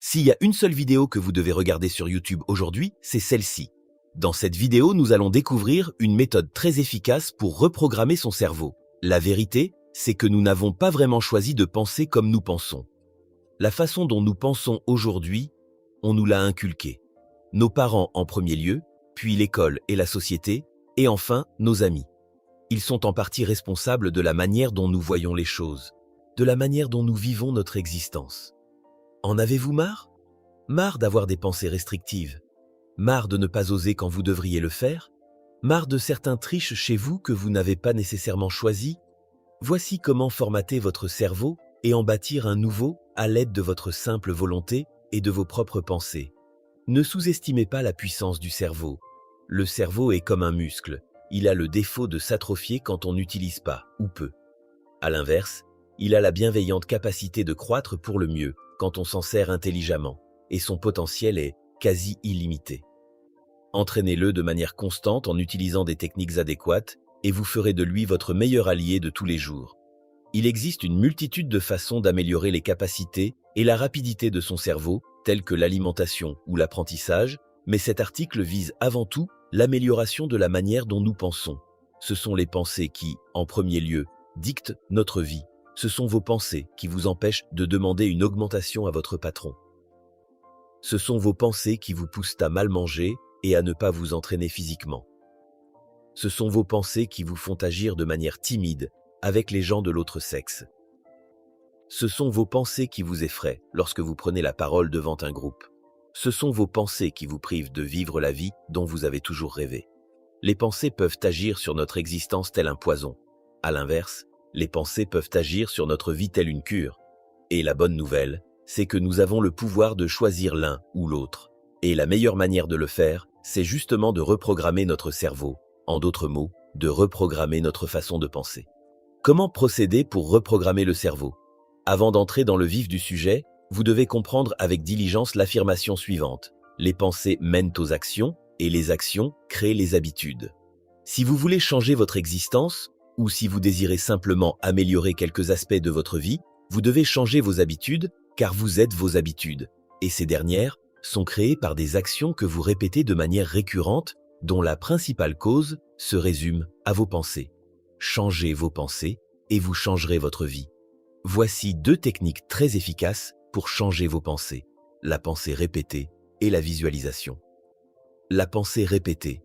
S'il y a une seule vidéo que vous devez regarder sur YouTube aujourd'hui, c'est celle-ci. Dans cette vidéo, nous allons découvrir une méthode très efficace pour reprogrammer son cerveau. La vérité, c'est que nous n'avons pas vraiment choisi de penser comme nous pensons. La façon dont nous pensons aujourd'hui, on nous l'a inculquée. Nos parents en premier lieu, puis l'école et la société, et enfin nos amis. Ils sont en partie responsables de la manière dont nous voyons les choses, de la manière dont nous vivons notre existence. En avez-vous marre? Marre d'avoir des pensées restrictives? Marre de ne pas oser quand vous devriez le faire? Marre de certains triches chez vous que vous n'avez pas nécessairement choisis? Voici comment formater votre cerveau et en bâtir un nouveau à l'aide de votre simple volonté et de vos propres pensées. Ne sous-estimez pas la puissance du cerveau. Le cerveau est comme un muscle. Il a le défaut de s'atrophier quand on n'utilise pas, ou peu. À l'inverse, il a la bienveillante capacité de croître pour le mieux quand on s'en sert intelligemment, et son potentiel est quasi illimité. Entraînez-le de manière constante en utilisant des techniques adéquates et vous ferez de lui votre meilleur allié de tous les jours. Il existe une multitude de façons d'améliorer les capacités et la rapidité de son cerveau, telles que l'alimentation ou l'apprentissage, mais cet article vise avant tout l'amélioration de la manière dont nous pensons. Ce sont les pensées qui, en premier lieu, dictent notre vie. Ce sont vos pensées qui vous empêchent de demander une augmentation à votre patron. Ce sont vos pensées qui vous poussent à mal manger et à ne pas vous entraîner physiquement. Ce sont vos pensées qui vous font agir de manière timide avec les gens de l'autre sexe. Ce sont vos pensées qui vous effraient lorsque vous prenez la parole devant un groupe. Ce sont vos pensées qui vous privent de vivre la vie dont vous avez toujours rêvé. Les pensées peuvent agir sur notre existence tel un poison. À l'inverse, les pensées peuvent agir sur notre vie telle une cure. Et la bonne nouvelle, c'est que nous avons le pouvoir de choisir l'un ou l'autre. Et la meilleure manière de le faire, c'est justement de reprogrammer notre cerveau. En d'autres mots, de reprogrammer notre façon de penser. Comment procéder pour reprogrammer le cerveau? Avant d'entrer dans le vif du sujet, vous devez comprendre avec diligence l'affirmation suivante. Les pensées mènent aux actions et les actions créent les habitudes. Si vous voulez changer votre existence, ou si vous désirez simplement améliorer quelques aspects de votre vie, vous devez changer vos habitudes, car vous êtes vos habitudes. Et ces dernières sont créées par des actions que vous répétez de manière récurrente, dont la principale cause se résume à vos pensées. Changez vos pensées et vous changerez votre vie. Voici deux techniques très efficaces pour changer vos pensées, la pensée répétée et la visualisation. La pensée répétée.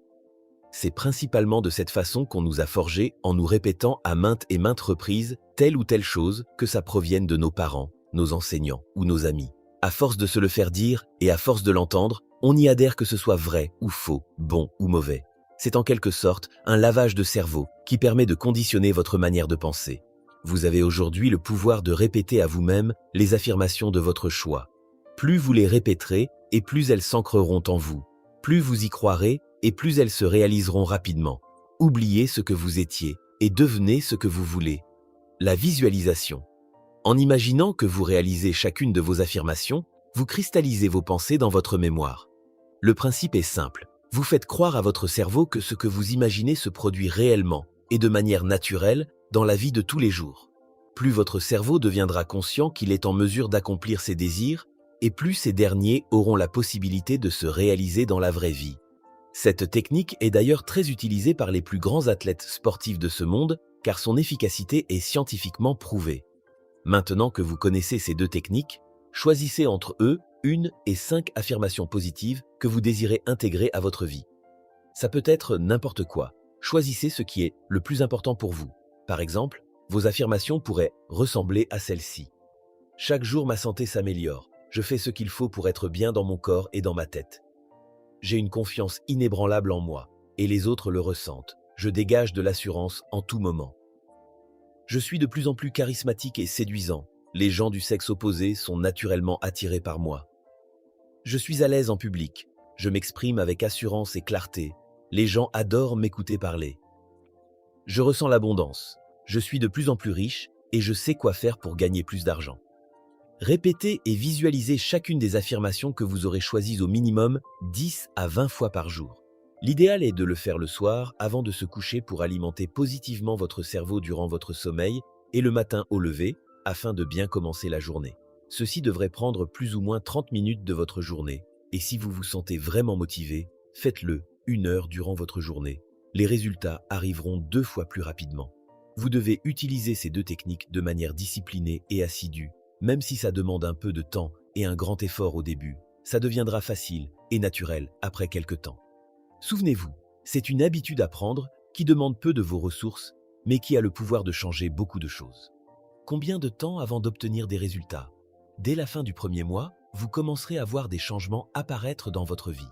C'est principalement de cette façon qu'on nous a forgés en nous répétant à maintes et maintes reprises telle ou telle chose, que ça provienne de nos parents, nos enseignants ou nos amis. À force de se le faire dire et à force de l'entendre, on y adhère que ce soit vrai ou faux, bon ou mauvais. C'est en quelque sorte un lavage de cerveau qui permet de conditionner votre manière de penser. Vous avez aujourd'hui le pouvoir de répéter à vous-même les affirmations de votre choix. Plus vous les répéterez et plus elles s'ancreront en vous. Plus vous y croirez et plus elles se réaliseront rapidement. Oubliez ce que vous étiez et devenez ce que vous voulez. La visualisation. En imaginant que vous réalisez chacune de vos affirmations, vous cristallisez vos pensées dans votre mémoire. Le principe est simple. Vous faites croire à votre cerveau que ce que vous imaginez se produit réellement et de manière naturelle dans la vie de tous les jours. Plus votre cerveau deviendra conscient qu'il est en mesure d'accomplir ses désirs, et plus ces derniers auront la possibilité de se réaliser dans la vraie vie. Cette technique est d'ailleurs très utilisée par les plus grands athlètes sportifs de ce monde, car son efficacité est scientifiquement prouvée. Maintenant que vous connaissez ces deux techniques, choisissez entre eux 1 et 5 affirmations positives que vous désirez intégrer à votre vie. Ça peut être n'importe quoi. Choisissez ce qui est le plus important pour vous. Par exemple, vos affirmations pourraient ressembler à celle-ci. Chaque jour, ma santé s'améliore. Je fais ce qu'il faut pour être bien dans mon corps et dans ma tête. J'ai une confiance inébranlable en moi, et les autres le ressentent. Je dégage de l'assurance en tout moment. Je suis de plus en plus charismatique et séduisant. Les gens du sexe opposé sont naturellement attirés par moi. Je suis à l'aise en public. Je m'exprime avec assurance et clarté. Les gens adorent m'écouter parler. Je ressens l'abondance. Je suis de plus en plus riche et je sais quoi faire pour gagner plus d'argent. Répétez et visualisez chacune des affirmations que vous aurez choisies au minimum 10 à 20 fois par jour. L'idéal est de le faire le soir avant de se coucher pour alimenter positivement votre cerveau durant votre sommeil et le matin au lever afin de bien commencer la journée. Ceci devrait prendre plus ou moins 30 minutes de votre journée. Et si vous vous sentez vraiment motivé, faites-le 1 heure durant votre journée. Les résultats arriveront 2 fois plus rapidement. Vous devez utiliser ces 2 techniques de manière disciplinée et assidue. Même si ça demande un peu de temps et un grand effort au début, ça deviendra facile et naturel après quelques temps. Souvenez-vous, c'est une habitude à prendre qui demande peu de vos ressources, mais qui a le pouvoir de changer beaucoup de choses. Combien de temps avant d'obtenir des résultats? Dès la fin du premier mois, vous commencerez à voir des changements apparaître dans votre vie.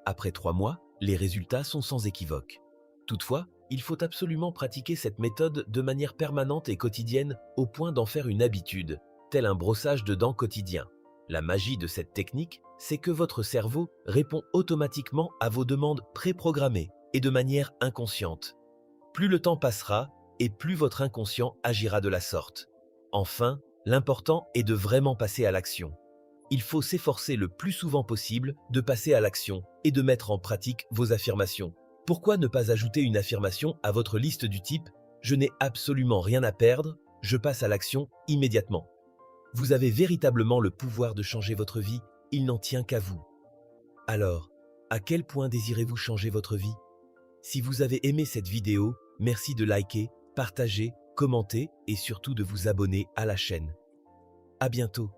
Après 3 mois, les résultats sont sans équivoque. Toutefois, il faut absolument pratiquer cette méthode de manière permanente et quotidienne au point d'en faire une habitude, tel un brossage de dents quotidien. La magie de cette technique, c'est que votre cerveau répond automatiquement à vos demandes préprogrammées et de manière inconsciente. Plus le temps passera et plus votre inconscient agira de la sorte. Enfin, l'important est de vraiment passer à l'action. Il faut s'efforcer le plus souvent possible de passer à l'action et de mettre en pratique vos affirmations. Pourquoi ne pas ajouter une affirmation à votre liste du type « Je n'ai absolument rien à perdre, je passe à l'action immédiatement ». Vous avez véritablement le pouvoir de changer votre vie, il n'en tient qu'à vous. Alors, à quel point désirez-vous changer votre vie? Si vous avez aimé cette vidéo, merci de liker, partager, commenter et surtout de vous abonner à la chaîne. À bientôt.